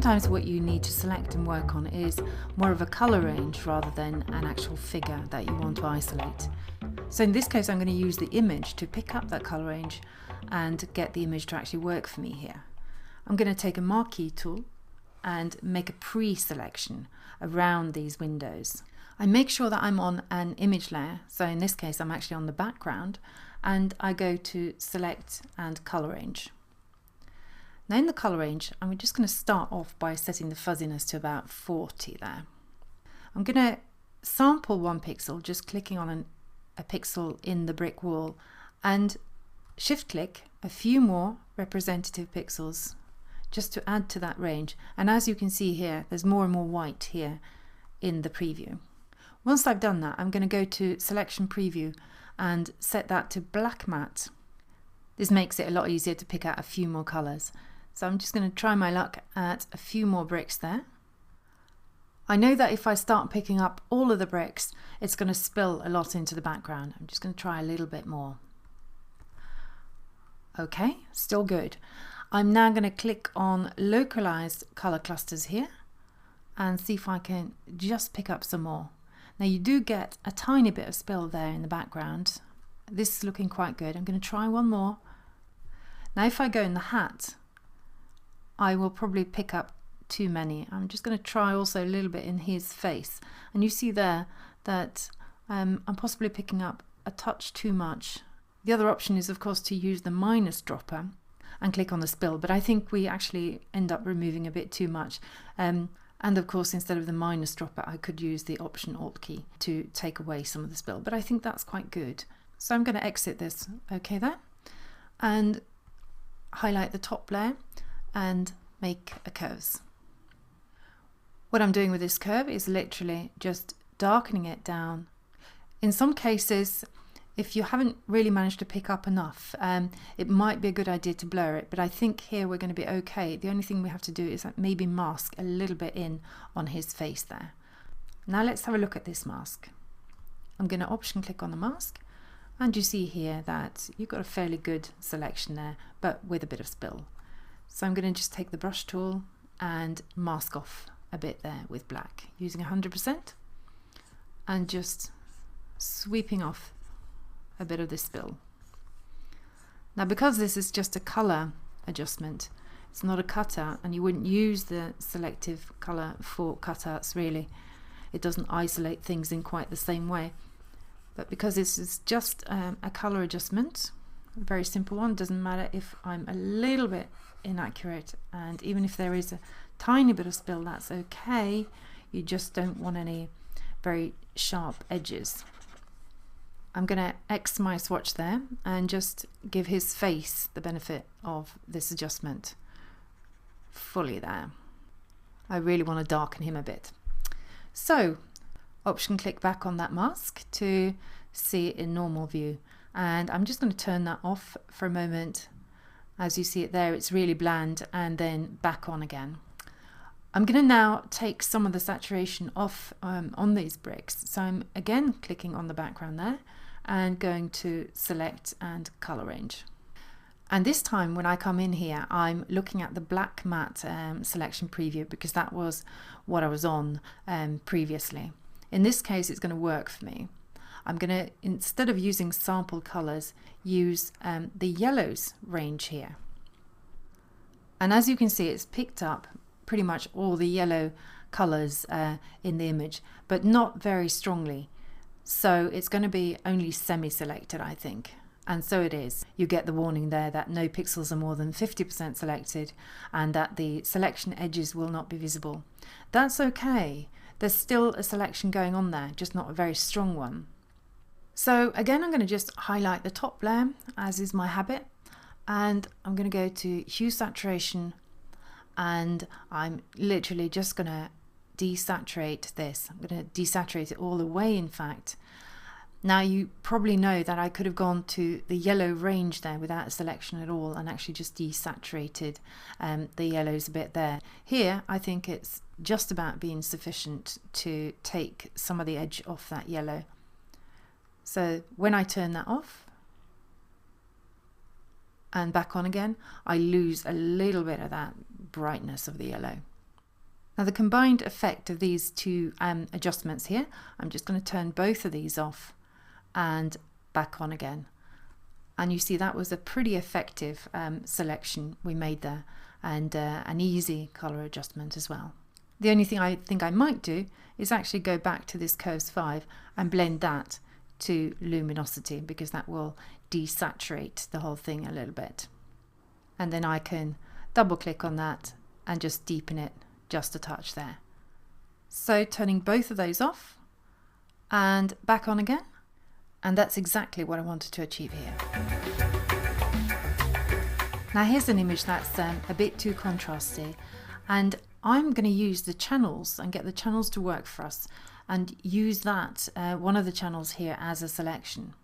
sometimes what you need to select and work on is more of a color range rather than an actual figure that you want to isolate. So in this case, I'm going to use the image to pick up that color range and get the image to actually work for me here. I'm going to take a marquee tool and make a pre-selection around these windows. I make sure that I'm on an image layer, so in this case I'm actually on the background, and I go to select and color range. Now in the color range, I'm just going to start off by setting the fuzziness to about 40 there. I'm going to sample one pixel, just clicking on a pixel in the brick wall, and shift click a few more representative pixels just to add to that range. And as you can see here, there's more and more white here in the preview. Once I've done that, I'm going to go to selection preview and set that to black matte. This makes it a lot easier to pick out a few more colors. So I'm just going to try my luck at a few more bricks there. I know that if I start picking up all of the bricks, it's going to spill a lot into the background. I'm just going to try a little bit more. Okay, still good. I'm now going to click on localized color clusters here and see if I can just pick up some more. Now you do get a tiny bit of spill there in the background. This is looking quite good. I'm going to try one more. Now if I go in the hat, I will probably pick up too many. I'm just going to try also a little bit in his face, and you see there that I'm possibly picking up a touch too much. The other option is of course to use the minus dropper and click on the spill, but I think we actually end up removing a bit too much. And of course instead of the minus dropper I could use the Option Alt key to take away some of the spill, but I think that's quite good. So I'm going to exit this, okay there, and highlight the top layer and make a curves. What I'm doing with this curve is literally just darkening it down. In some cases, if you haven't really managed to pick up enough, it might be a good idea to blur it, but I think here we're going to be okay. The only thing we have to do is maybe mask a little bit in on his face there. Now let's have a look at this mask. I'm going to option click on the mask, and you see here that you've got a fairly good selection there, but with a bit of spill. So I'm going to just take the brush tool and mask off a bit there with black using 100% and just sweeping off a bit of this spill. Now because this is just a color adjustment, it's not a cutout, and you wouldn't use the selective color for cutouts really. It doesn't isolate things in quite the same way. But because this is just a color adjustment, a very simple one, doesn't matter if I'm a little bit inaccurate, and even if there is a tiny bit of spill, that's okay. You just don't want any very sharp edges. I'm going to X my swatch there and just give his face the benefit of this adjustment fully there. I really want to darken him a bit. So option click back on that mask to see it in normal view, and I'm just going to turn that off for a moment. As you see it there, it's really bland, and then back on again. I'm going to now take some of the saturation off on these bricks. So I'm again clicking on the background there and going to select and color range. And this time when I come in here, I'm looking at the black matte selection preview, because that was what I was on previously. In this case, it's going to work for me. I'm going to, instead of using sample colors, use the yellows range here. And as you can see, it's picked up pretty much all the yellow colors in the image, but not very strongly. So it's going to be only semi-selected, I think. And so it is. You get the warning there that no pixels are more than 50% selected and that the selection edges will not be visible. That's okay. There's still a selection going on there, just not a very strong one. So again, I'm going to just highlight the top layer, as is my habit, and I'm going to go to hue saturation, and I'm literally just going to desaturate this. I'm going to desaturate it all the way, in fact. Now you probably know that I could have gone to the yellow range there without a selection at all and actually just desaturated the yellows a bit there. Here I think it's just about being sufficient to take some of the edge off that yellow. So when I turn that off and back on again, I lose a little bit of that brightness of the yellow. Now the combined effect of these two adjustments here, I'm just going to turn both of these off and back on again. And you see that was a pretty effective selection we made there, and an easy color adjustment as well. The only thing I think I might do is actually go back to this Curves 5 and blend that to luminosity, because that will desaturate the whole thing a little bit. And then I can double click on that and just deepen it just a touch there. So turning both of those off and back on again, and that's exactly what I wanted to achieve here. Now here's an image that's a bit too contrasty, and I'm going to use the channels and get the channels to work for us and use that, one of the channels here, as a selection.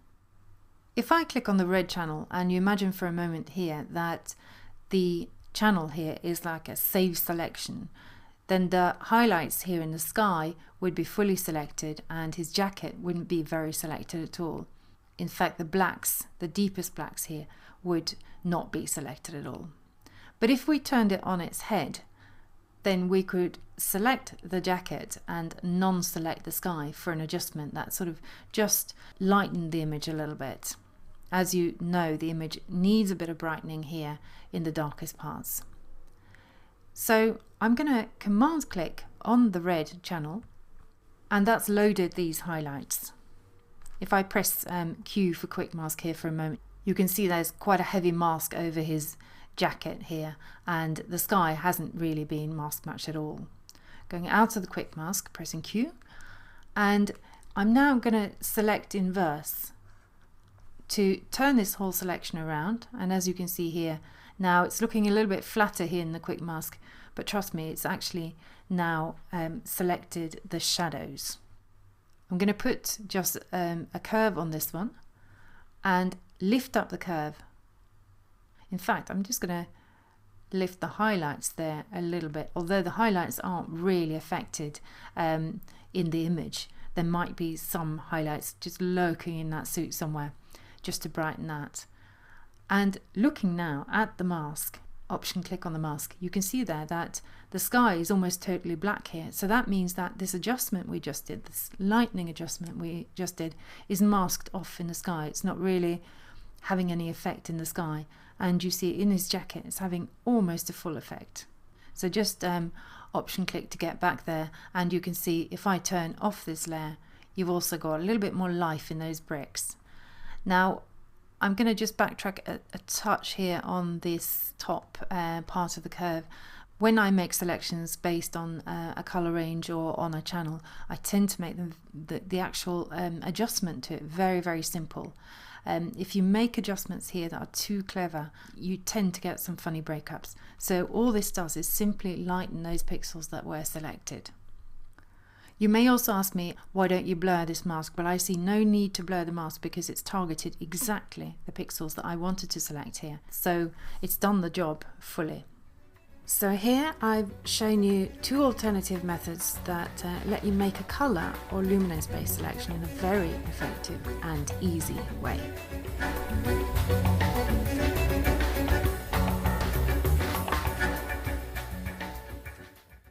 If I click on the red channel and you imagine for a moment here that the channel here is like a save selection, then the highlights here in the sky would be fully selected and his jacket wouldn't be very selected at all. In fact, the blacks, the deepest blacks here, would not be selected at all. But if we turned it on its head, then we could select the jacket and non-select the sky for an adjustment that sort of just lightened the image a little bit. As you know, the image needs a bit of brightening here in the darkest parts. So I'm going to command click on the red channel, and that's loaded these highlights. If I press Q for quick mask here for a moment, you can see there's quite a heavy mask over his jacket here, and the sky hasn't really been masked much at all. Going out of the quick mask, pressing Q, and I'm now going to select inverse to turn this whole selection around. And as you can see here, now it's looking a little bit flatter here in the quick mask, but trust me, it's actually now selected the shadows. I'm going to put just a curve on this one and lift up the curve. In fact, I'm just going to lift the highlights there a little bit, although the highlights aren't really affected in the image. There might be some highlights just lurking in that suit somewhere, just to brighten that. And looking now at the mask, option click on the mask, you can see there that the sky is almost totally black here. So that means that this adjustment we just did, this lightening adjustment we just did, is masked off in the sky. It's not really having any effect in the sky. And you see in his jacket it's having almost a full effect. So just option click to get back there, and you can see if I turn off this layer, you've also got a little bit more life in those bricks. Now I'm going to just backtrack a touch here on this top part of the curve. When I make selections based on a color range or on a channel, I tend to make them the actual adjustment to it very, very simple. If you make adjustments here that are too clever, you tend to get some funny breakups. So all this does is simply lighten those pixels that were selected. You may also ask me, why don't you blur this mask? Well, I see no need to blur the mask because it's targeted exactly the pixels that I wanted to select here. So it's done the job fully. So here I've shown you two alternative methods that let you make a colour or luminance-based selection in a very effective and easy way.